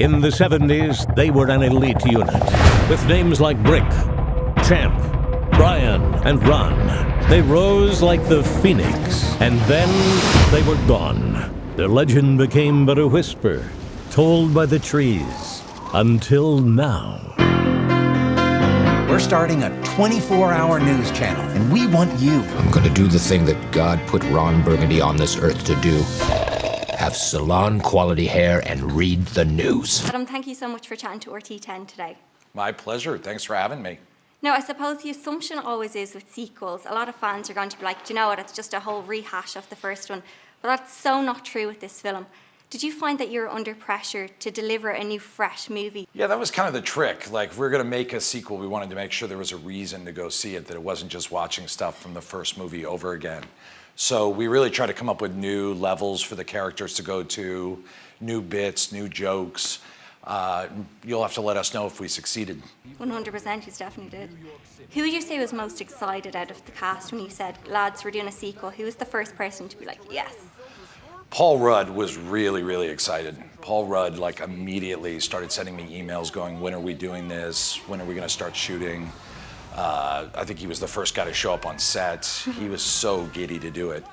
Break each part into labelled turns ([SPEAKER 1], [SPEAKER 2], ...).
[SPEAKER 1] In the 70s, they were an elite unit. With names like Brick, Champ, Brian, and Ron. They rose like the phoenix, and then they were gone. Their legend became but a whisper, told by the trees, until now.
[SPEAKER 2] We're starting a 24-hour news channel, and we want you.
[SPEAKER 3] I'm gonna do the thing that God put Ron Burgundy on this earth to do. Have salon-quality hair and read the news.
[SPEAKER 4] Adam, thank you so much for chatting to RT10 today.
[SPEAKER 5] My pleasure. Thanks for having me.
[SPEAKER 4] Now, I suppose the assumption always is with sequels, a lot of fans are going to be like, do you know what, it's just a whole rehash of the first one. But that's so not true with this film. Did you find that you were under pressure to deliver a new, fresh movie?
[SPEAKER 5] Yeah, that was kind of the trick. Like, if we were going to make a sequel, we wanted to make sure there was a reason to go see it, that it wasn't just watching stuff from the first movie over again. So we really tried to come up with new levels for the characters to go to, new bits, new jokes. You'll have to let us know if we succeeded.
[SPEAKER 4] 100%, you definitely did. Who would you say was most excited out of the cast when you said, lads, we're doing a sequel? Who was the first person to be like, yes?
[SPEAKER 5] Paul Rudd was really, really excited. Paul Rudd, like, immediately started sending me emails going, when are we doing this? When are we going to start shooting? I think he was the first guy to show up on set. He was so giddy to do it,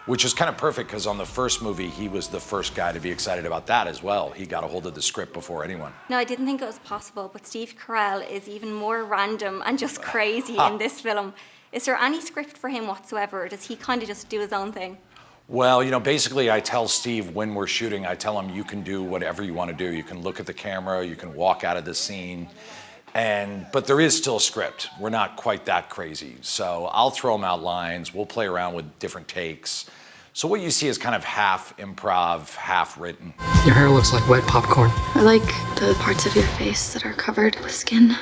[SPEAKER 5] which is kind of perfect because on the first movie, he was the first guy to be excited about that as well. He got a hold of the script before anyone.
[SPEAKER 4] No, I didn't think it was possible, but Steve Carell is even more random and just crazy in this film. Is there any script for him whatsoever, or does he kind of just do his own thing?
[SPEAKER 5] Well, you know, basically I tell Steve when we're shooting, I tell him you can do whatever you want to do. You can look at the camera, you can walk out of the scene, but there is still a script. We're not quite that crazy. So I'll throw him out lines, we'll play around with different takes. So what you see is kind of half improv, half written.
[SPEAKER 6] Your hair looks like wet popcorn.
[SPEAKER 7] I like the parts of your face that are covered with skin.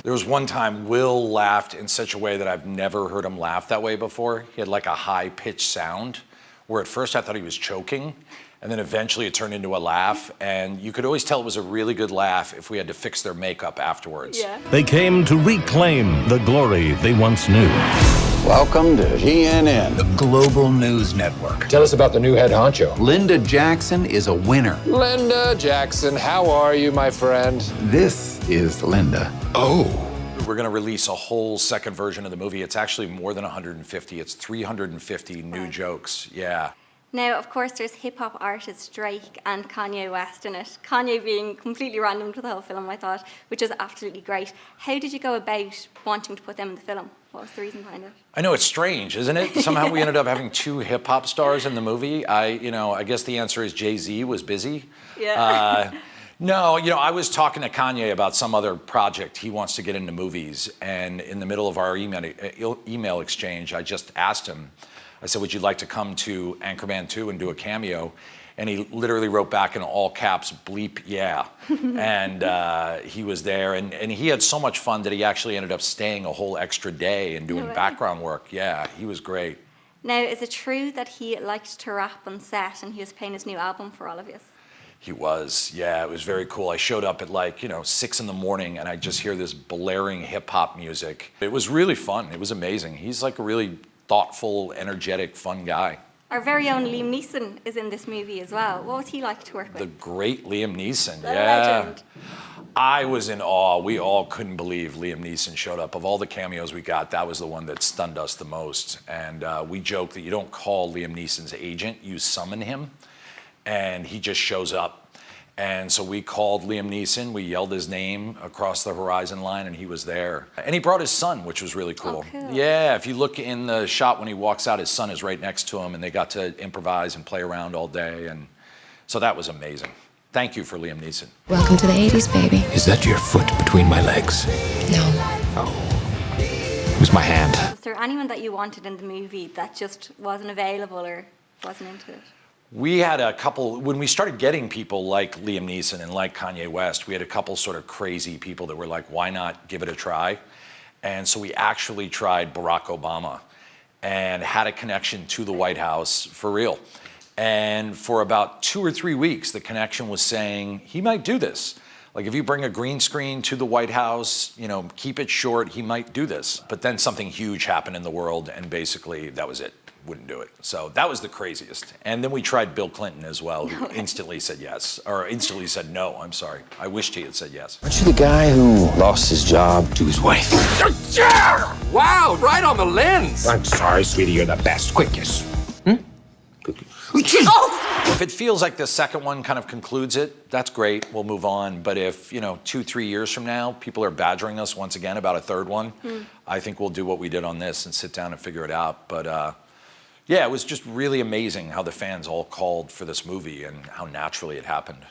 [SPEAKER 5] There was one time Will laughed in such a way that I've never heard him laugh that way before. He had like a high-pitched sound, where at first I thought he was choking, and then eventually it turned into a laugh, and you could always tell it was a really good laugh if we had to fix their makeup afterwards.
[SPEAKER 4] Yeah.
[SPEAKER 1] They came to reclaim the glory they once knew.
[SPEAKER 8] Welcome to GNN,
[SPEAKER 2] The Global News Network.
[SPEAKER 3] Tell us about the new head honcho.
[SPEAKER 8] Linda Jackson is a winner.
[SPEAKER 9] Linda Jackson, how are you, my friend?
[SPEAKER 8] This is Linda.
[SPEAKER 3] Oh.
[SPEAKER 5] We're going to release a whole second version of the movie. It's actually more than 150. It's 350 new jokes. Yeah.
[SPEAKER 4] Now, of course, there's hip-hop artist Drake and Kanye West in it. Kanye being completely random to the whole film, I thought, which is absolutely great. How did you go about wanting to put them in the film? What was the reason behind it?
[SPEAKER 5] I know, it's strange, isn't it? Somehow we ended up having two hip-hop stars in the movie. I guess the answer is Jay-Z was busy.
[SPEAKER 4] Yeah.
[SPEAKER 5] No, I was talking to Kanye about some other project he wants to get into movies, and in the middle of our email exchange, I just asked him, I said, would you like to come to Anchorman 2 and do a cameo? And he literally wrote back in all caps, bleep, yeah. And he was there, and he had so much fun that he actually ended up staying a whole extra day and doing background work. Yeah, he was great.
[SPEAKER 4] Now, is it true that he liked to rap on set and he was playing his new album for all of you?
[SPEAKER 5] He was, yeah, it was very cool. I showed up at 6 in the morning and I just hear this blaring hip hop music. It was really fun, it was amazing. He's like a really thoughtful, energetic, fun guy.
[SPEAKER 4] Our very own Liam Neeson is in this movie as well. What was he like to work with?
[SPEAKER 5] The great Liam Neeson,
[SPEAKER 4] The
[SPEAKER 5] yeah.
[SPEAKER 4] legend.
[SPEAKER 5] I was in awe. We all couldn't believe Liam Neeson showed up. Of all the cameos we got, that was the one that stunned us the most. And we joke that you don't call Liam Neeson's agent, you summon him. And he just shows up. And so we called Liam Neeson, we yelled his name across the horizon line, and he was there. And he brought his son, which was really cool.
[SPEAKER 4] Oh, cool.
[SPEAKER 5] Yeah, if you look in the shot when he walks out, his son is right next to him, and they got to improvise and play around all day. And so that was amazing. Thank you for Liam Neeson.
[SPEAKER 7] Welcome to the 80s, baby.
[SPEAKER 3] Is that your foot between my legs?
[SPEAKER 7] No.
[SPEAKER 3] Oh. It was my hand.
[SPEAKER 4] Was there anyone that you wanted in the movie that just wasn't available or wasn't into it?
[SPEAKER 5] We had a couple, when we started getting people like Liam Neeson and like Kanye West, we had a couple sort of crazy people that were like, why not give it a try? And so we actually tried Barack Obama and had a connection to the White House for real. And for about 2 or 3 weeks, the connection was saying, he might do this. Like if you bring a green screen to the White House, keep it short, he might do this. But then something huge happened in the world and basically that was it. wouldn't do it. So that was the craziest. And then we tried Bill Clinton as well, who instantly said yes, or instantly said no, I'm sorry. I wished he had said yes.
[SPEAKER 3] Aren't you the guy who lost his job to his wife?
[SPEAKER 9] Wow, right on the lens.
[SPEAKER 3] I'm sorry, sweetie, you're the best. Quick kiss.
[SPEAKER 5] If it feels like the second one kind of concludes it, that's great, we'll move on. But if, 2-3 years from now, people are badgering us once again about a third one, I think we'll do what we did on this and sit down and figure it out. But yeah, it was just really amazing how the fans all called for this movie and how naturally it happened.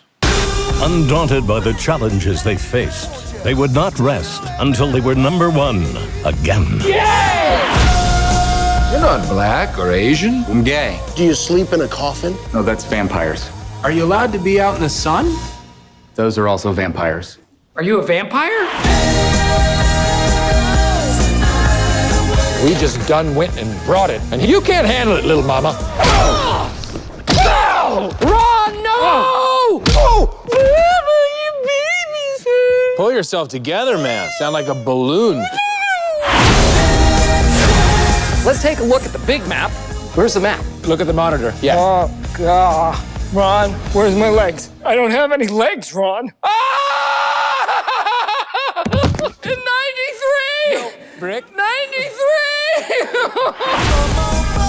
[SPEAKER 1] Undaunted by the challenges they faced, they would not rest until they were #1 again.
[SPEAKER 3] You're not black or Asian.
[SPEAKER 8] I'm gay.
[SPEAKER 10] Do you sleep in a coffin?
[SPEAKER 8] No, that's vampires.
[SPEAKER 9] Are you allowed to be out in the sun?
[SPEAKER 8] Those are also vampires.
[SPEAKER 9] Are you a vampire? We just done went and brought it, and you can't handle it, little mama. Run, no!
[SPEAKER 11] Pull yourself together, man. Sound like a balloon.
[SPEAKER 9] Let's take a look at the big map.
[SPEAKER 6] Where's the map?
[SPEAKER 9] Look at the monitor. Yeah.
[SPEAKER 11] Oh, God. Ron, where's my legs? I don't have any legs, Ron.
[SPEAKER 9] In 93!
[SPEAKER 11] Brick?
[SPEAKER 9] 93!